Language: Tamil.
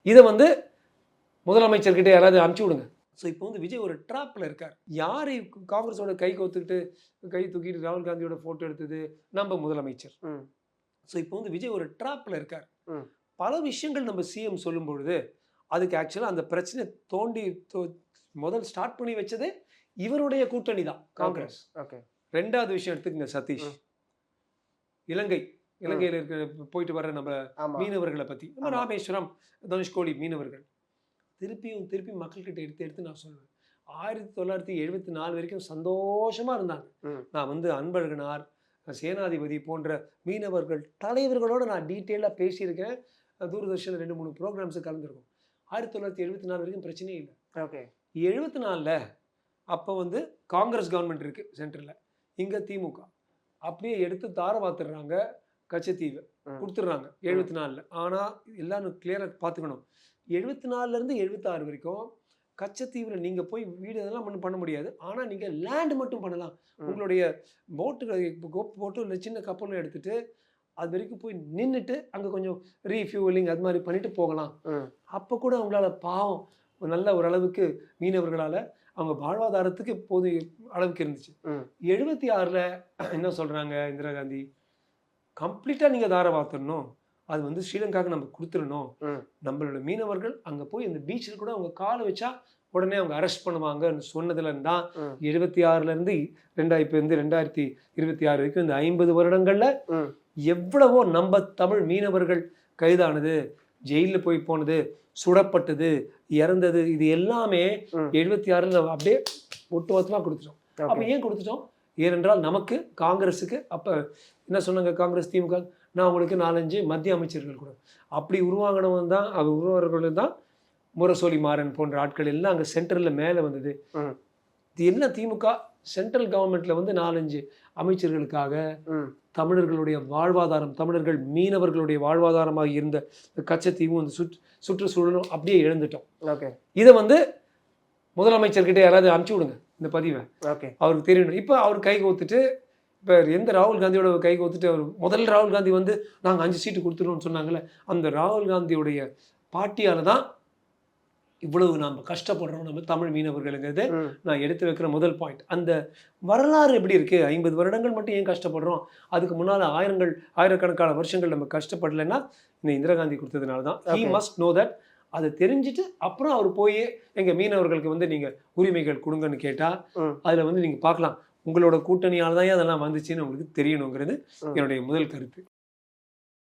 இதை வந்து முதலமைச்சர்கிட்ட யாராவது அனுப்பிச்சி விடுங்க. ஸோ இப்போ வந்து விஜய் ஒரு ட்ராப்பில் இருக்கார். யாரை காங்கிரஸோட கை கோத்துக்கிட்டு கை தூக்கிட்டு ராகுல் காந்தியோட ஃபோட்டோ எடுத்தது நம்ம முதலமைச்சர். ஸோ இப்போ வந்து விஜய் ஒரு ட்ராப்பில் இருக்கார். பல விஷயங்கள் நம்ம சிஎம் சொல்லும் பொழுது அதுக்கு ஆக்சுவலாக அந்த பிரச்சனை தோண்டி முதல் ஸ்டார்ட் பண்ணி வச்சதே இவருடைய கூட்டணி தான், காங்கிரஸ். ரெண்டாவது விஷயம் எடுத்துக்கங்க சதீஷ், இலங்கையில் இருக்க போயிட்டு வர்ற நம்ம மீனவர்களை பற்றி, நம்ம ராமேஸ்வரம் தனுஷ்கோடி மீனவர்கள் திருப்பி மக்கள்கிட்ட எடுத்து நான் சொல்லுவேன், 1974 வரைக்கும் சந்தோஷமா இருந்தாங்க. நான் வந்து அன்பழகனார், சேனாதிபதி போன்ற மீனவர்கள் தலைவர்களோட நான் டீட்டெயிலாக பேசியிருக்கேன். தூர்தர்ஷன் 2-3 ப்ரோக்ராம்ஸு கலந்துருக்கும். 1974 வரைக்கும் பிரச்சனையே இல்லை. 74ல் அப்போ வந்து காங்கிரஸ் கவர்மெண்ட் இருக்கு சென்ட்ரலில், இங்கே திமுக. அப்படியே எடுத்து தார வாத்துடுறாங்க, கச்சத்தீவை கொடுத்துட்றாங்க 74ல். ஆனால் எல்லாரும் கிளியராக பார்த்துக்கணும், 74லேருந்து 76 வரைக்கும் கச்சத்தீவில் நீங்கள் போய் வீடு இதெல்லாம் ஒன்றும் பண்ண முடியாது. ஆனால் நீங்கள் லேண்டு மட்டும் பண்ணலாம். உங்களுடைய போட்டு இல்லை சின்ன கப்பலும் எடுத்துகிட்டு அது வரைக்கும் போய் நின்றுட்டு அங்கே கொஞ்சம் ரீஃபியூவலிங் அது மாதிரி பண்ணிட்டு போகலாம். அப்போ கூட அவங்களால பாவம் நல்ல ஓரளவுக்கு மீனவர்களால் அவங்க வாழ்வாதாரத்துக்கு போது அளவுக்கு இருந்துச்சு. 76ல் என்ன சொல்கிறாங்க இந்திரா காந்தி, கம்ப்ளீட்டாக நீங்கள் தார வாத்துடணும், அது வந்து ஸ்ரீலங்காவுக்கு நம்ம கொடுத்துடணும். நம்மளோட மீனவர்கள் அங்கே போய் இந்த பீச்சில் கூட அவங்க காலை வச்சா உடனே அவங்க அரெஸ்ட் பண்ணுவாங்கன்னு சொன்னதுல தான் 76லேருந்து 2026 வரைக்கும் இந்த 50 வருடங்கள்ல எவ்வளவோ நம்ம தமிழ் மீனவர்கள் கைதானது, ஜெயிலில் போய் போனது, சுடப்பட்டது, இறந்தது, இது எல்லாமே 76ல் அப்படியே ஒட்டுமொத்தமாக கொடுத்துட்டோம். அப்போ ஏன் கொடுத்துட்டோம்? ஏனென்றால் நமக்கு காங்கிரஸுக்கு அப்போ என்ன சொன்னாங்க, காங்கிரஸ் திமுக, நான் உங்களுக்கு 4-5 மத்திய அமைச்சர்கள் கூட அப்படி உருவாகினவன் தான், அது உருவாகிறவர்கள் தான் முரசொலி மாறன் போன்ற ஆட்கள் எல்லாம் அங்கே சென்ட்ரலில் மேலே வந்தது. இது என்ன திமுக சென்ட்ரல் கவர்மெண்ட்ல வந்து 4-5 அமைச்சர்களுக்காக தமிழர்களுடைய வாழ்வாதாரம், தமிழர்கள் மீனவர்களுடைய வாழ்வாதாரமாக இருந்த கச்சத்தீவும் இந்த சுற்றுச்சூழலும் அப்படியே இழந்துட்டோம். இதை வந்து முதலமைச்சர்கிட்ட யாராவது அனுப்பிச்சி விடுங்க இந்த பதிவை, அவருக்கு தெரியணும். இப்போ அவர் கை கோத்துட்டு, இப்போ எந்த ராகுல் காந்தியோட கை கோத்துட்டு அவர் முதல் ராகுல் காந்தி வந்து நாங்கள் 5 சீட்டு கொடுத்துருவோம்னு சொன்னாங்களே, அந்த ராகுல் காந்தியோடைய பாட்டியால் தான் இவ்வளவு நாம் கஷ்டப்படுறோம் நம்ம தமிழ் மீனவர்களுங்கிறது நான் எடுத்து வைக்கிற முதல் பாயிண்ட். அந்த வரலாறு எப்படி இருக்குது, 50 வருடங்கள் மட்டும் ஏன் கஷ்டப்படுறோம், அதுக்கு முன்னால் ஆயிரக்கணக்கான வருஷங்கள் நம்ம கஷ்டப்படலைன்னா இந்த இந்திரா காந்தி கொடுத்ததுனால தான். He must know that. அதை தெரிஞ்சுட்டு அப்புறம் அவர் போய் எங்கள் மீனவர்களுக்கு வந்து நீங்கள் உரிமைகள் கொடுங்கன்னு கேட்டால் அதில் வந்து நீங்கள் பார்க்கலாம், உங்களோட கூட்டணியால் தான் அதெல்லாம் வந்துச்சுன்னு உங்களுக்கு தெரியணுங்கிறது என்னுடைய முதல் கருத்து.